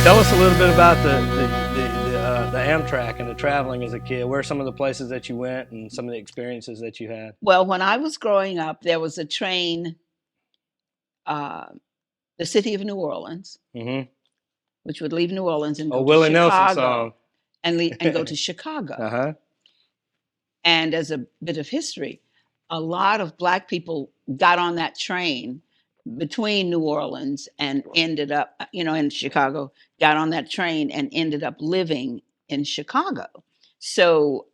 Tell us a little bit about the Amtrak and the traveling as a kid. Where are some of the places that you went and some of the experiences that you had? Well, when I was growing up, there was a train, uh, the city of New Orleans, Mm-hmm. which would leave New Orleans and Oh, go to Willie Nelson Chicago song. and go to Chicago. Uh-huh. And as a bit of history, a lot of Black people got on that train between New Orleans and ended up, in Chicago, got on that train and ended up living in Chicago. So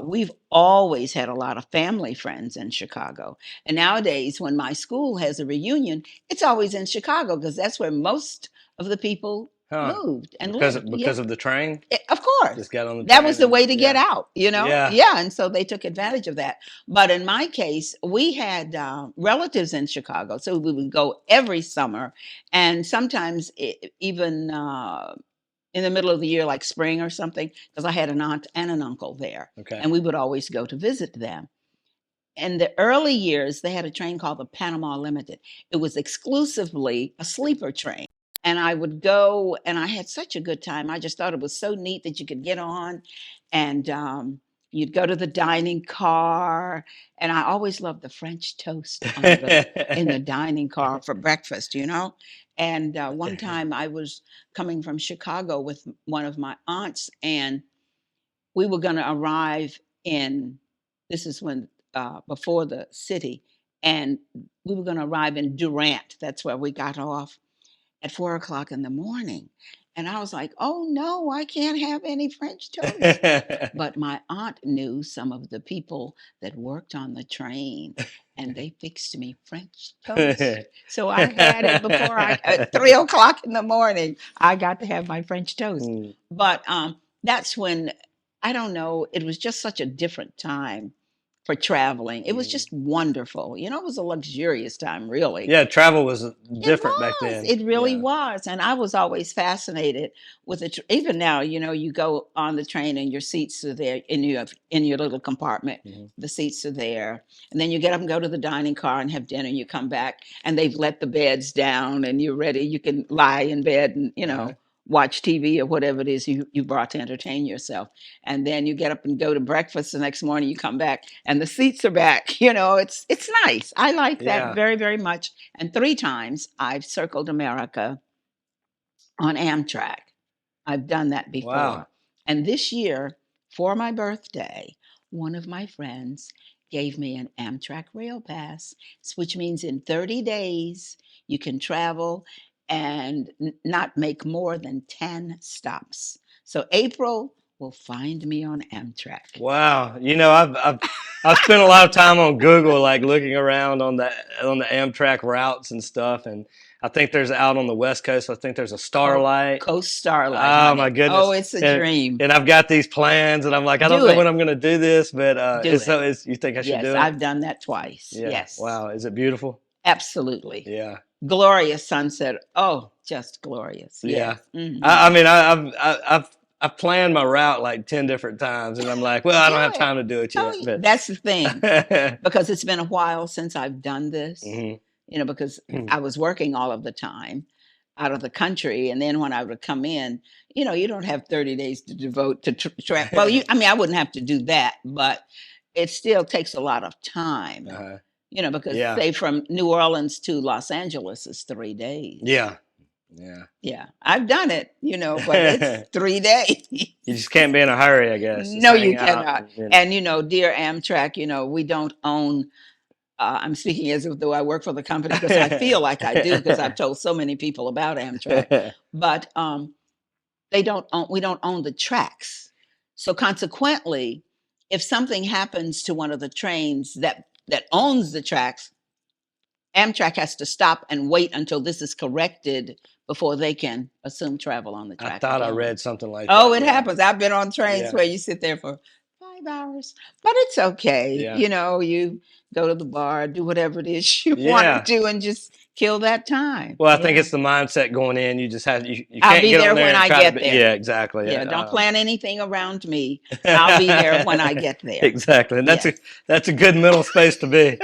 we've always had a lot of family friends in Chicago. And nowadays, when my school has a reunion, it's always in Chicago because that's where most of the people Huh. moved and Because lived. of, Yeah. because of the train? Of course. Just got on the That train was the and way to get yeah. out, Yeah. Yeah. And so they took advantage of that. But in my case, we had relatives in Chicago. So we would go every summer. And sometimes even in the middle of the year, like spring or something, because I had an aunt and an uncle there. Okay. And we would always go to visit them. In the early years, they had a train called the Panama Limited. It was exclusively a sleeper train. And I would go, and I had such a good time. I just thought it was so neat that you could get on, and you'd go to the dining car. And I always loved the French toast in the dining car for breakfast. And one time I was coming from Chicago with one of my aunts, and we were going to arrive in, this is when, before the city, and we were going to arrive in Durant. That's where we got off at 4 o'clock in the morning. And I was like, oh no, I can't have any French toast. But my aunt knew some of the people that worked on the train, and they fixed me French toast. So I had it before at 3 o'clock in the morning, I got to have my French toast. Mm. But that's when, I don't know, it was just such a different time for traveling. It was just wonderful. It was a luxurious time, really. Yeah, travel was It different back was. then. It really Yeah. was. And I was always fascinated with it. Even now, you go on the train and your seats are there in your little compartment. Mm-hmm. The seats are there. And then you get up and go to the dining car and have dinner. You come back and they've let the beds down and you're ready. You can lie in bed and, Uh-huh. watch TV or whatever it is you brought to entertain yourself. And then you get up and go to breakfast the next morning. You come back and the seats are back. It's nice. I like that Yeah. very, very much. And 3 times I've circled America on Amtrak. I've done that before. Wow. And this year, for my birthday, one of my friends gave me an Amtrak Rail Pass, which means in 30 days you can travel and not make more than 10 stops. So April will find me on Amtrak. Wow. I've spent a lot of time on Google, like looking around on the Amtrak routes and stuff, and I think there's out on the West Coast. I think there's a Starlight. Coast Starlight. Oh Honey. my goodness! Oh, it's a dream. And I've got these plans, and I'm like, I don't Do know it. when I'm going to do this, but Do you think I should Yes, do it? I've done that twice. Yeah. Yes. Wow. Is it beautiful? Absolutely. Yeah. Glorious sunset. Oh, just glorious. Yeah. Yes. I mean, I've planned my route like 10 different times, and I'm like, well, I don't have time to do it yet. But That's the thing, because it's been a while since I've done this. Mhm. Because I was working all of the time out of the country, and then when I would come in, you don't have 30 days to devote to travel. Well, I wouldn't have to do that, but it still takes a lot of time. Uh-huh. Because Yeah. say from New Orleans to Los Angeles is 3 days. Yeah. Yeah. Yeah, I've done it, but it's 3 days. You just can't be in a hurry, I guess. Just No, you hang out cannot. and, And dear Amtrak, we don't own. I'm speaking as though I work for the company because I feel like I do because I've told so many people about Amtrak. But we don't own the tracks. So consequently, if something happens to one of the trains that owns the tracks, Amtrak has to stop and wait until this is corrected before they can assume travel on the track. I thought I again. read something like Oh, that. it Yeah. happens. I've been on trains Yeah. where you sit there for 5 hours, but it's okay. Yeah. You go to the bar, do whatever it is you Yeah. want to do, and just kill that time. Well, I think Yeah. it's the mindset going in. You just have you I'll can't be get there on there when and I try get to be, there. Yeah, exactly. Yeah, don't plan anything around me. I'll be there when I get there. Exactly, and that's Yes. a good mental space to be.